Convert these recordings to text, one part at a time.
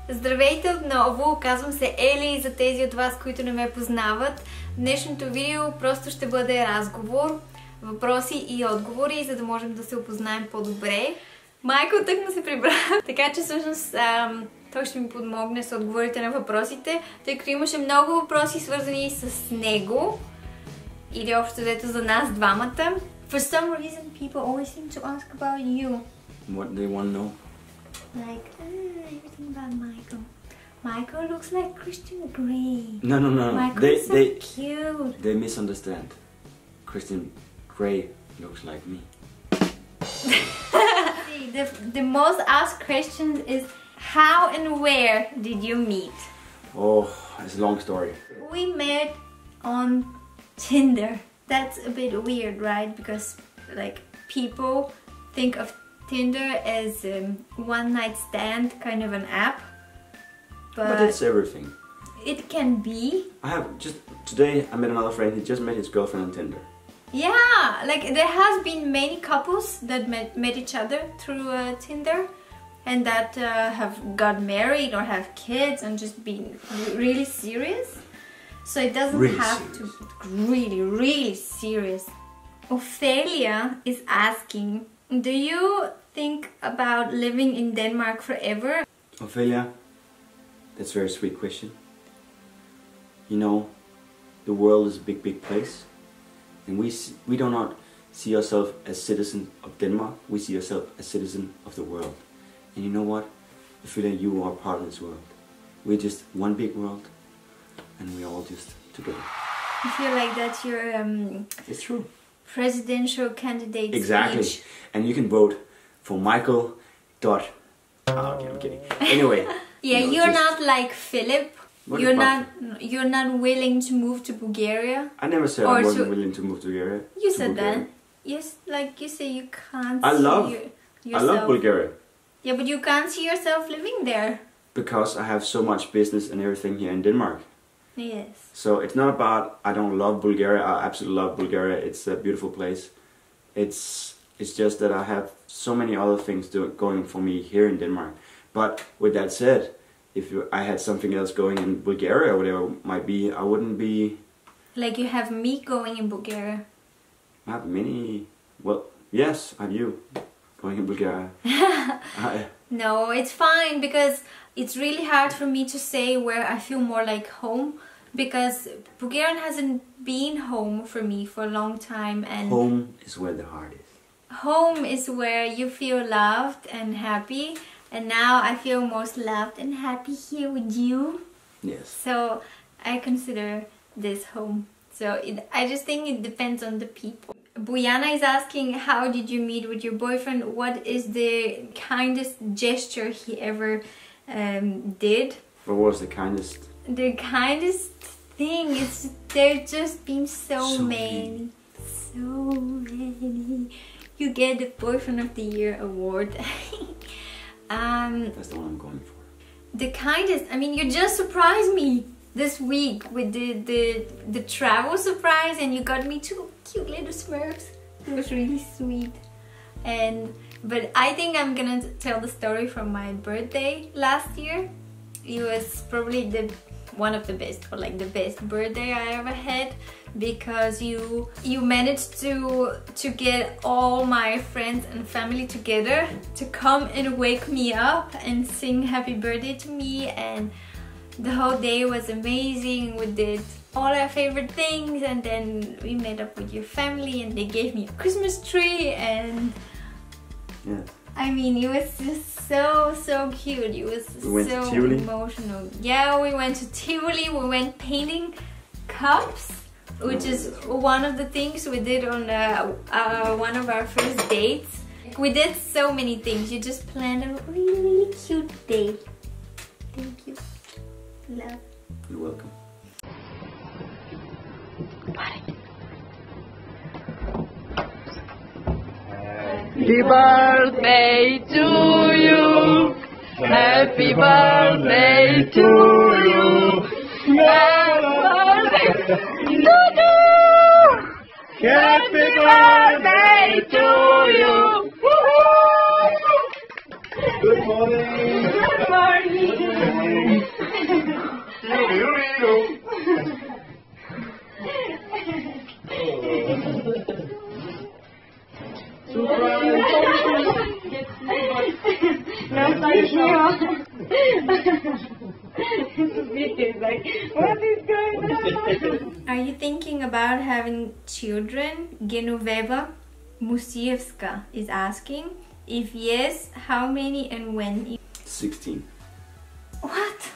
Здравейте отново, казвам се Ели, за тези от вас, които не ме познават. Днешното видео просто ще бъде разговор, въпроси и отговори, за да можем да се опознаем по-добре. Майкъл тък му се прибра, така че всъщност той ще ми подмогне с отговорите на въпросите, тъй като имаше много въпроси свързани с него или общо взето за нас двамата. For some reason people always seem to ask about you. What they want to know? Like, everything about Michael. Michael looks like Christian Grey. No. Michael's so cute. They misunderstand. Christian Grey looks like me. The most asked question is, how and where did you meet? Oh, it's a long story. We met on Tinder. That's a bit weird, right? Because like people think of Tinder as one night stand kind of an app, But it's everything. It can be. Today I met another friend. He just met his girlfriend on Tinder. Yeah, like there has been many couples that met each other through Tinder and that have got married or have kids and just been really serious. So it doesn't Really have serious. to really serious. Ophelia is asking, do you think about living in Denmark forever? Ophelia, that's a very sweet question. You know, the world is a big place, and we do not see ourselves as citizens of Denmark. We see ourselves as citizens of the world. And you know what? Ophelia, you are part of this world. We're just one big world, and we're all just together. I feel like that's your It's true. presidential candidate Exactly. speech. And you can vote for Michael. Okay, I'm kidding. Anyway. Yeah, you know, you're just- not like Philip. What You're about- you're not willing to move to Bulgaria. I never said Or I wasn't to- willing to move to Bulgaria. You said Bulgaria. that. Yes, like you say you can't I see love yourself. Bulgaria Yeah, but you can't see yourself living there. because I have so much business and everything here in Denmark. Yes. So it's not about I don't love Bulgaria. I absolutely love Bulgaria. It's a beautiful place. It's just that I have so many other things going for me here in Denmark. But with that said, if I had something else going in Bulgaria or whatever it might be, I wouldn't be. Like you have me going in Bulgaria. Not many. Well, yes, I have you going in Bulgaria. No, it's fine because it's really hard for me to say where I feel more like home because Bulgaria hasn't been home for me for a long time, and Home is where the heart is. home is where you feel loved and happy, and now I feel most loved and happy here with you. Yes. So I consider this home. So I just think it depends on the people. Buyana is asking, how did you meet with your boyfriend? What is the kindest gesture he ever did? What was the kindest? The kindest thing is there's just been so So many. So many. You get the Boyfriend of the Year award. That's the one I'm going for. The kindest, I mean, you just surprised me this week with the travel surprise, and you got me two cute little Smurfs. It was really sweet. But I think I'm gonna tell the story from my birthday last year. It was probably one of the best, or like the best birthday I ever had, because you managed to get all my friends and family together to come and wake me up and sing happy birthday to me, and the whole day was amazing. We did all our favorite things, and then we met up with your family and they gave me a Christmas tree, and Yeah. I mean, it was just so cute. It was We went so to Tivoli. emotional. Yeah, we went to Tivoli. We went painting cups, which is one of the things we did on one of our first dates. We did so many things. You just planned a really cute day. Thank you. Love. You're welcome. Happy birthday to you. Happy birthday to you. Happy birthday to you. Happy birthday to you. Good morning. Good morning. Are you thinking about having children? Genoveva Musiewska is asking. If yes, how many and when? 16. What?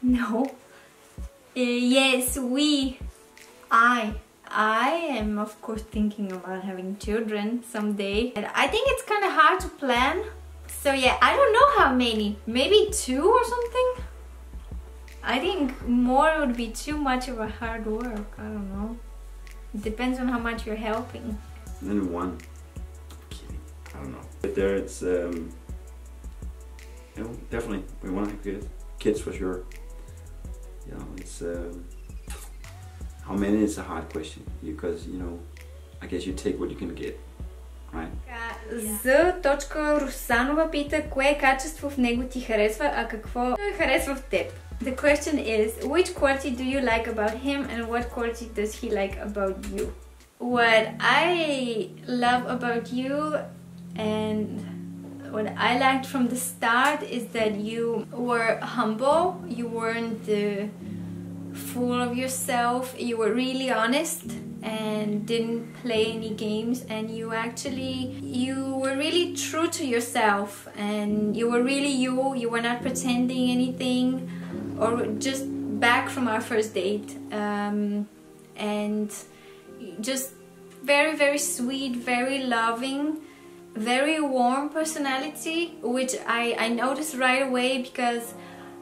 No. Yes, I am of course thinking about having children someday. And I think it's kind of hard to plan. So yeah, I don't know how many. Maybe 2 or something? I think more would be too much of a hard work. I don't know. It depends on how much you're helping. Then 1. Kidding. I don't know. But there it's, you know, definitely we want to have kids for sure. You know, it's, how many is a hard question because, you know, I guess you take what you can get, right? Z.Русанова пита, кое качество в него ти харесва, а какво харесва в теб? The question is, which quality do you like about him and what quality does he like about you? What I love about you and what I liked from the start is that you were humble, you weren't full of yourself, you were really honest and didn't play any games, and you were really true to yourself and you were really you were not pretending anything or just back from our first date, and just very, very sweet, very loving, very warm personality, which I noticed right away because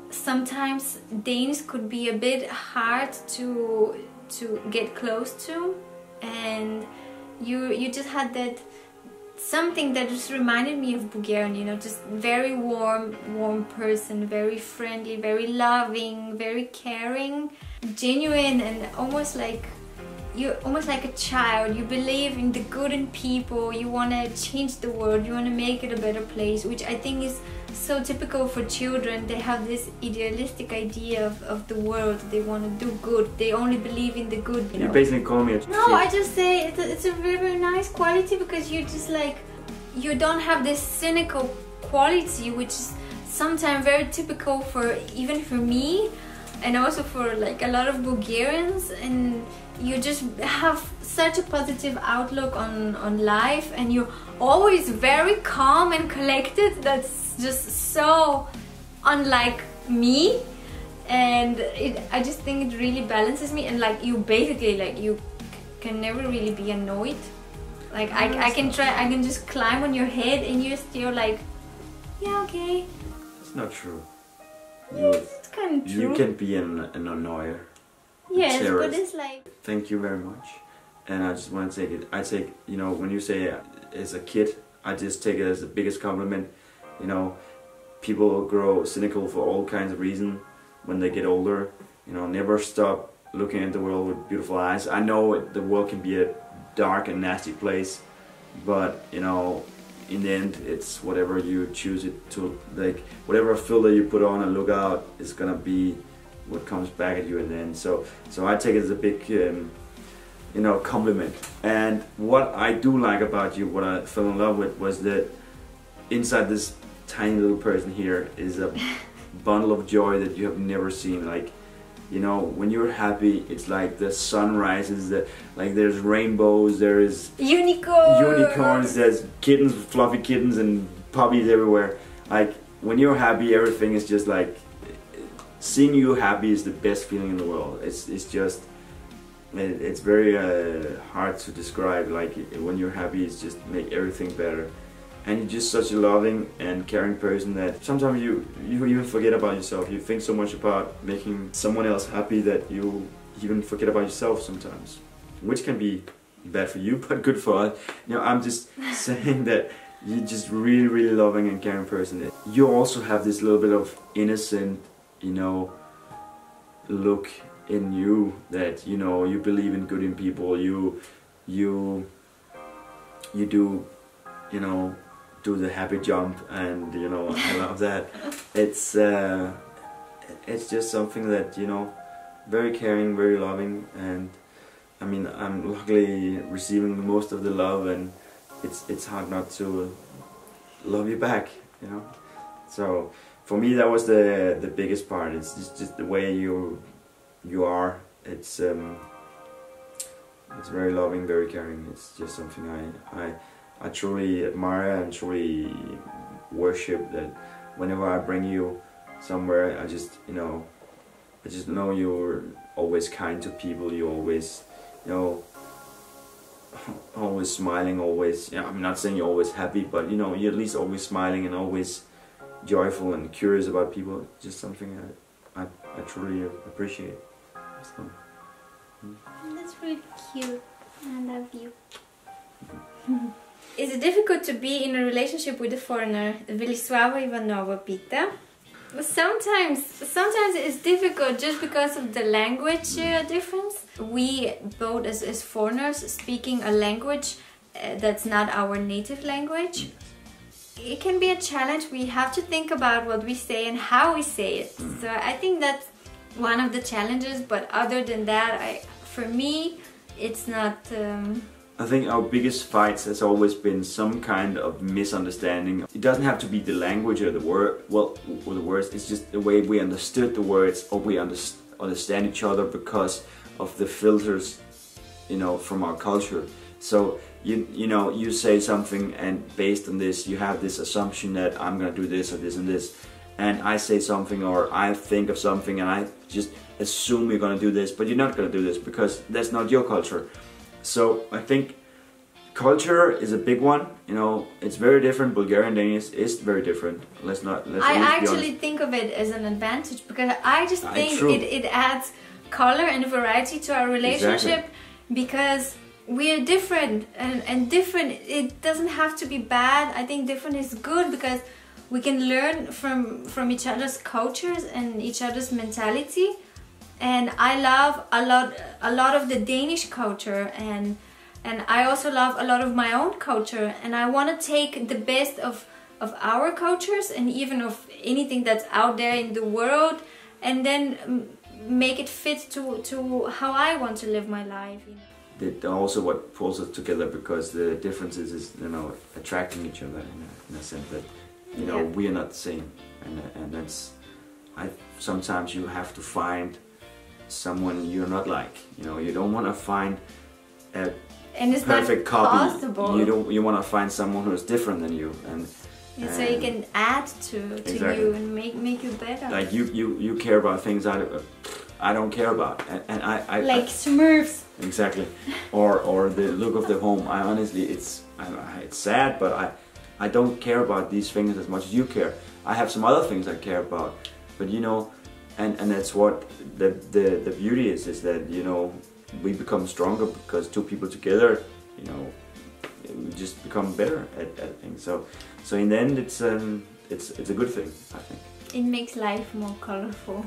sometimes Danes could be a bit hard to get close to, and you just had that something that just reminded me of Bulgarian, you know, just very warm person, very friendly, very loving, very caring, genuine, and you're almost like a child. You believe in the good in people, you want to change the world, you want to make it a better place, which I think is so typical for children. They have this idealistic idea of the world. They want to do good. They only believe in the good. You know? Basically call me a No, I just say it's a very, very nice quality because you just like, you don't have this cynical quality, which is sometimes very typical for even for me and also for like a lot of Bulgarians, and you just have such a positive outlook on life, and you're always very calm and collected. That's just so unlike me, and I just think it really balances me, and like you basically like you can never really be annoyed. Like I can just climb on your head and you're still like, yeah, okay. It's not true. It's kind of true. You can be an annoyer. Yes, but it's like... Thank you very much. And I just want to take it, I take, you know, when you say as a kid, I just take it as the biggest compliment. You know, people grow cynical for all kinds of reasons when they get older. You know, never stop looking at the world with beautiful eyes. I know the world can be a dark and nasty place, but, you know, in the end, it's whatever you choose it to, like, whatever filter you put on and look out is gonna be what comes back at you in the end. So I take it as a big, you know, compliment. And what I do like about you, what I fell in love with, was that inside this tiny little person here is a bundle of joy that you have never seen. Like, you know, when you're happy, it's like the sun rises, like there's rainbows, there is unicorns, there's kittens, fluffy kittens and puppies everywhere. Like, when you're happy, everything is just like, seeing you happy is the best feeling in the world. It's just, it's very hard to describe. Like, when you're happy, it's just make everything better. And you're just such a loving and caring person that sometimes you even forget about yourself. You think so much about making someone else happy that you even forget about yourself sometimes, which can be bad for you but good for us. You know, I'm just saying that you're just really, really loving and caring person. You also have this little bit of innocent, you know, look in you that, you know, you believe in good in people. You do, you know, do the happy jump, and, you know, I love that. It's it's just something that, you know, very caring, very loving, and I mean, I'm luckily receiving most of the love, and it's hard not to love you back, you know. So for me, that was the biggest part. It's just the way you are. It's very loving, very caring. It's just something I truly admire and truly worship. That whenever I bring you somewhere, I just know you're always kind to people. You're always, you know, always smiling, always, yeah, I'm not saying you're always happy, but you know, you're at least always smiling and always joyful and curious about people. Just something I truly appreciate. So, That's really cute. I love you. Is it difficult to be in a relationship with a foreigner? Велислава Иванова пита. Sometimes it's difficult just because of the language difference. We both as foreigners speaking a language that's not our native language. It can be a challenge. We have to think about what we say and how we say it. So I think that's one of the challenges, but other than that, for me, it's not... I think our biggest fights has always been some kind of misunderstanding. It doesn't have to be the language or the word, or the words. It's just the way we understood the words, or we understand each other because of the filters, you know, from our culture. So you know, you say something, and based on this, you have this assumption that I'm gonna do this or this and this, and I say something, or I think of something, and I just assume you're gonna do this, but you're not gonna do this because that's not your culture. So I think culture is a big one. You know, it's very different. Bulgarian Danish is very different. I actually think of it as an advantage because I just think it adds color and variety to our relationship. Exactly. Because we're different, and different, it doesn't have to be bad. I think different is good because we can learn from each other's cultures and each other's mentality. And I love a lot of the Danish culture, and I also love a lot of my own culture, and I want to take the best of our cultures and even of anything that's out there in the world, and then make it fit to how I want to live my life. That's also what pulls us together, because the differences is, you know, attracting each other in a sense that, you know, we are not the same, and that's, sometimes you have to find someone you're not like, you know. You don't want to find a perfect copy. Possible. You want to find someone who's different than you, and so you can add to you and make you better. Like you care about things I don't care about, and I like Smurfs. Exactly, or the look of the home. I honestly, it's sad, but I don't care about these things as much as you care. I have some other things I care about, but you know. And that's what the beauty is that, you know, we become stronger because two people together, you know, we just become better at things. So in the end, it's a good thing, I think. It makes life more colorful,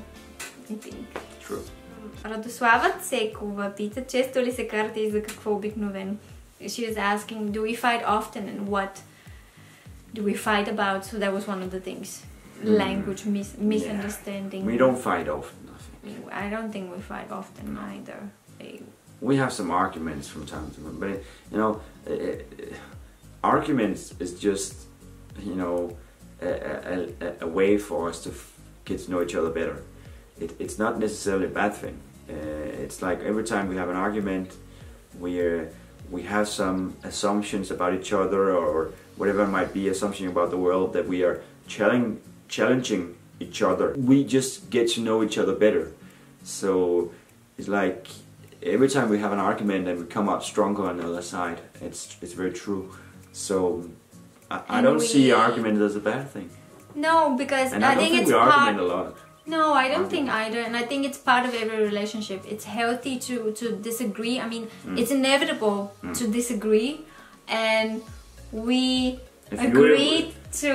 I think. True. Радослава Цекова пита, често ли се карате и за какво обикновено? She was asking, do we fight often, and what do we fight about? So that was one of the things. Language misunderstanding. We don't fight often, I think. I don't think we fight often either. We have some arguments from time to time, but you know, arguments is just, you know, a way for us to get to know each other better. It's not necessarily a bad thing. It's like every time we have an argument, we have some assumptions about each other, or whatever it might be, assumption about the world, that we are challenging each other. We just get to know each other better. So it's like every time we have an argument and we come out stronger on the other side. It's very true. So I don't see argument as a bad thing. No, because I think it's argument a lot. No, I don't think either, and I think it's part of every relationship. It's healthy to disagree. I mean, it's inevitable to disagree, and we agree to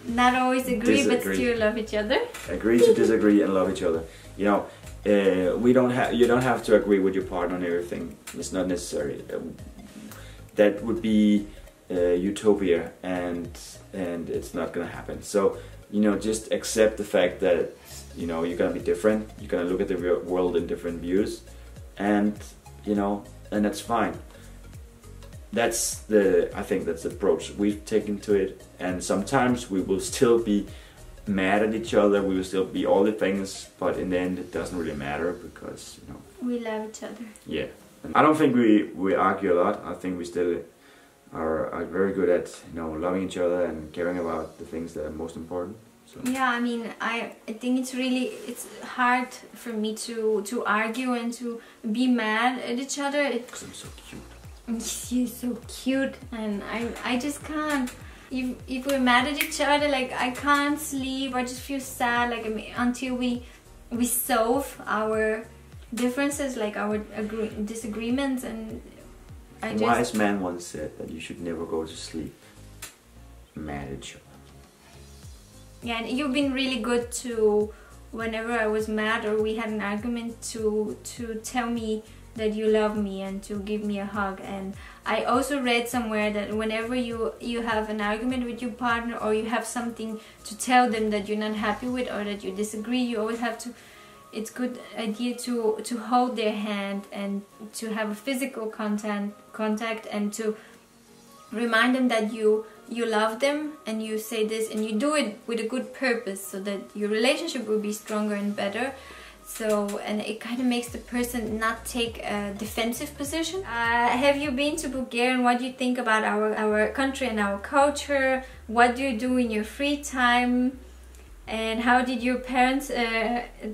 not always agree, but still love each other. Agree to disagree and love each other. You know, you don't have to agree with your partner on everything. It's not necessary. That would be utopia, and it's not gonna happen. So, you know, just accept the fact that, you know, you're gonna be different. You're gonna look at the world in different views, and you know, and that's fine. I think that's the approach we've taken to it. And sometimes we will still be mad at each other. We will still be all the things, but in the end, it doesn't really matter because, you know, we love each other. Yeah, and I don't think we argue a lot. I think we still are very good at, you know, loving each other and caring about the things that are most important. So. Yeah, I mean, I think it's hard for me to argue and to be mad at each other. Because I'm so cute. You're so cute, and I just can't. If we're mad at each other, like, I can't sleep. I just feel sad, like, I mean, until we solve our differences, like our disagreements. And A wise man once said that you should never go to sleep mad at each other. Yeah, and you've been really good to, whenever I was mad or we had an argument, to tell me that you love me and to give me a hug. And I also read somewhere that whenever you have an argument with your partner, or you have something to tell them that you're not happy with or that you disagree, you always have to, it's good idea to hold their hand and to have a physical contact and to remind them that you love them, and you say this and you do it with a good purpose so that your relationship will be stronger and better. So, and it kind of makes the person not take a defensive position. Have you been to Bulgaria, and what do you think about our country and our culture? What do you do in your free time? And how did your parents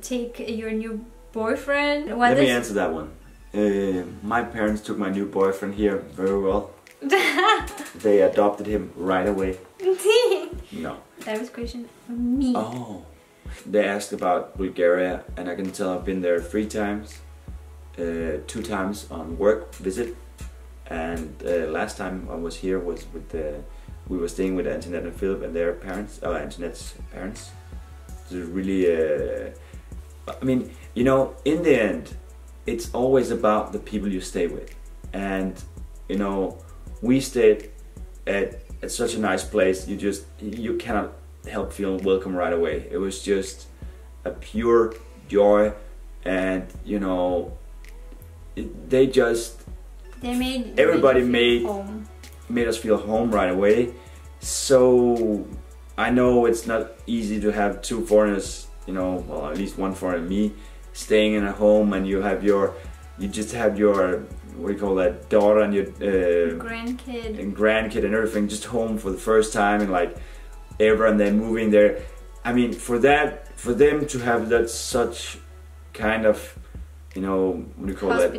take your new boyfriend? Let me answer that one. My parents took my new boyfriend here very well. They adopted him right away. No. That was a question for me. Oh. They asked about Bulgaria, and I can tell I've been there 3 times. 2 times on work visit, and last time I was here was with we were staying with Antoinette and Philip and their parents, Antoinette's parents. It was really, I mean, you know, in the end, it's always about the people you stay with. And, you know, we stayed at such a nice place, you cannot help feeling welcome right away. It was just a pure joy, and, you know, everybody made us feel home right away. So I know it's not easy to have 2 foreigners, you know, well, at least 1 foreigner, me, staying in a home, and you just have your, what do you call that, daughter and your grandkid and everything just home for the first time, and like ever, and then moving there. I mean, for them to have that such kind of, you know, what do you call that?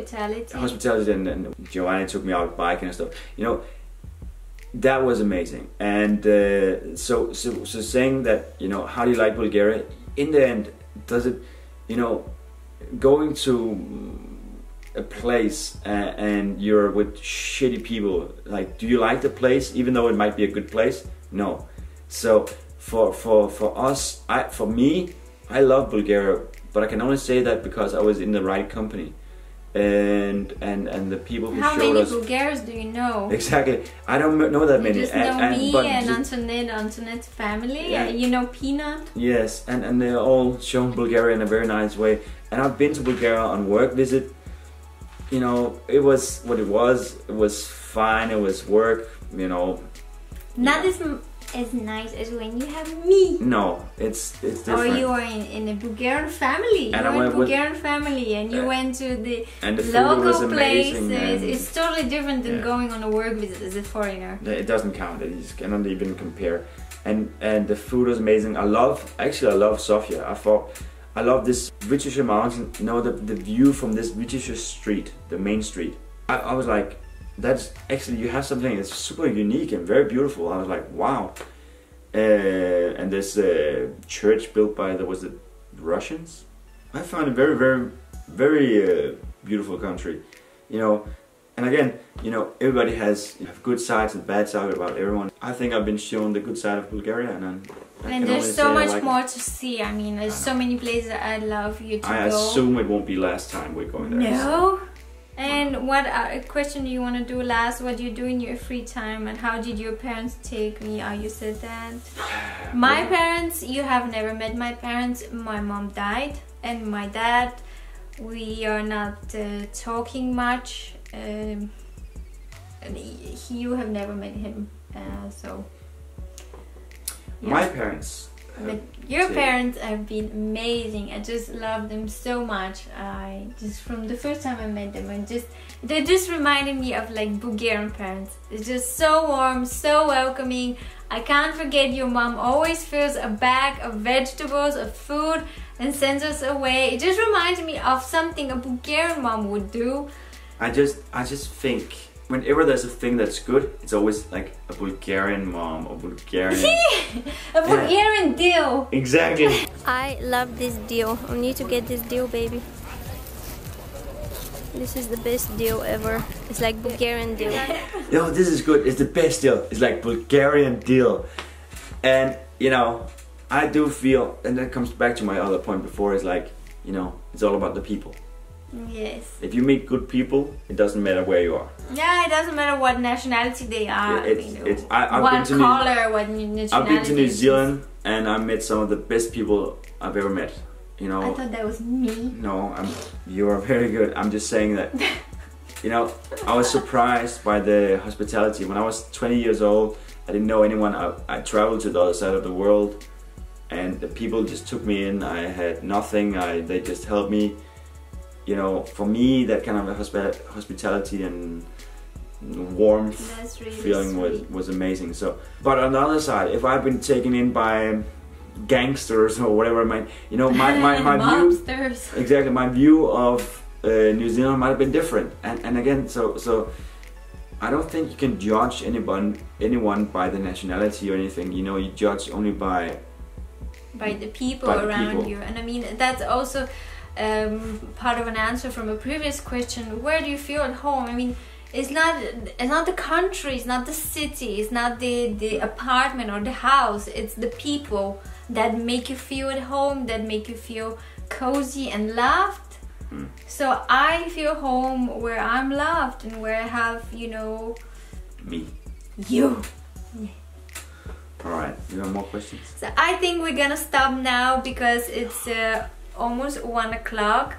Hospitality. And Giovanni took me out biking and stuff. You know, that was amazing. And so saying that, you know, how do you like Bulgaria? In the end, does it, you know, going to a place and you're with shitty people, like, do you like the place even though it might be a good place? No. So for us, for me, I love Bulgaria, but I can only say that because I was in the right company, and the people who showed us. How many Bulgarians do you know? Exactly, I don't know that many. You just know me and Antoinette's family. Yeah. You know Peanut. Yes, and they're all shown Bulgaria in a very nice way. And I've been to Bulgaria on work visit. You know, it was what it was. It was fine. It was work. You know. Not as nice as when you have me. No, it's different. Or you are in a Bulgarian family. And you're in a Bulgarian family, and you went to the local place. It's totally different than going on a work visit as a foreigner. It doesn't count. It just cannot even compare. And the food was amazing. I love Sofia. I love this Vitisha mountain. You know, the view from this Vitisha street, the main street. I was like, that's actually, you have something that's super unique and very beautiful. I was like, wow. And this church built by the Russians. I found it very, very, very beautiful country. You know, and again, you know, everybody has good sides and bad sides about everyone. I think I've been shown the good side of Bulgaria, and there's so much more to see. I mean, there's so many places I'd love you to go. I assume it won't be last time we're going there. No. And what question do you want to do last? What do you do in your free time, and how did your parents take me? You said that. My parents, you have never met my parents. My mom died, and my dad, we are not talking much. You have never met him, so. Yeah. My parents. But your parents have been amazing. I just love them so much. I just, from the first time I met them, they just reminded me of like Bulgarian parents. It's just so warm, so welcoming. I can't forget your mom always fills a bag of vegetables, of food, and sends us away. It just reminds me of something a Bulgarian mom would do. I just think whenever there's a thing that's good, it's always like a Bulgarian mom or Bulgarian. A Bulgarian deal. Exactly. I love this deal. I need to get this deal, baby. This is the best deal ever. It's like Bulgarian deal. Yo, this is good. It's the best deal. It's like Bulgarian deal. And you know, I do feel, and that comes back to my other point before, is like, you know, it's all about the people. Yes. If you meet good people, it doesn't matter where you are. Yeah, it doesn't matter what nationality they are. I've been to New Zealand, and I met some of the best people I've ever met. You know. I thought that was me. No, you are very good. I'm just saying that. You know, I was surprised by the hospitality. When I was 20 years old, I didn't know anyone. I traveled to the other side of the world, and the people just took me in. I had nothing. They just helped me. You know, for me, that kind of hospitality and warmth really feeling was amazing. So, but on the other side, if I've been taken in by gangsters or whatever, you know, my view, exactly, my view of New Zealand might have been different. And again, so I don't think you can judge anyone by the nationality or anything. You know, you judge only by the people around you. And I mean, that's also part of an answer from a previous question. Where do you feel at home? I mean, it's not the country, it's not the city, it's not the apartment or the house. It's the people that make you feel at home, that make you feel cozy and loved. So I feel home where I'm loved and where I have, you know, me. You. Alright, you have more questions? So I think we're gonna stop now because it's almost 1 o'clock.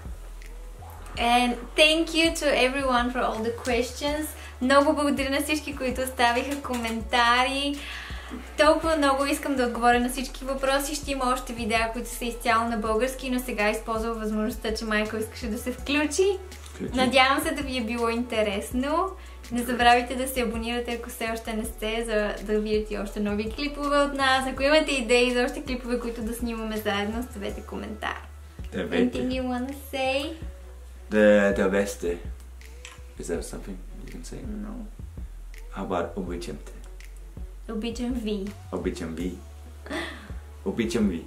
And thank you to everyone for all the questions. Много благодаря на всички, които оставиха коментари. Толкова много искам да отговоря на всички въпроси. Ще има още видеа, които са изцяло на български, но сега използвам възможността, че Майкъл искаше да се включи. Надявам се да ви е било интересно. Не забравяйте да се абонирате, ако все още не сте, за да видите още нови клипове от нас. Ако имате идеи за още клипове, които да снимаме заедно, оставете коментар. Anything you want to say? Здравейте. Is that something you can say? No. How about обичамте? Обичам ви. Обичам ви. Обичам ви.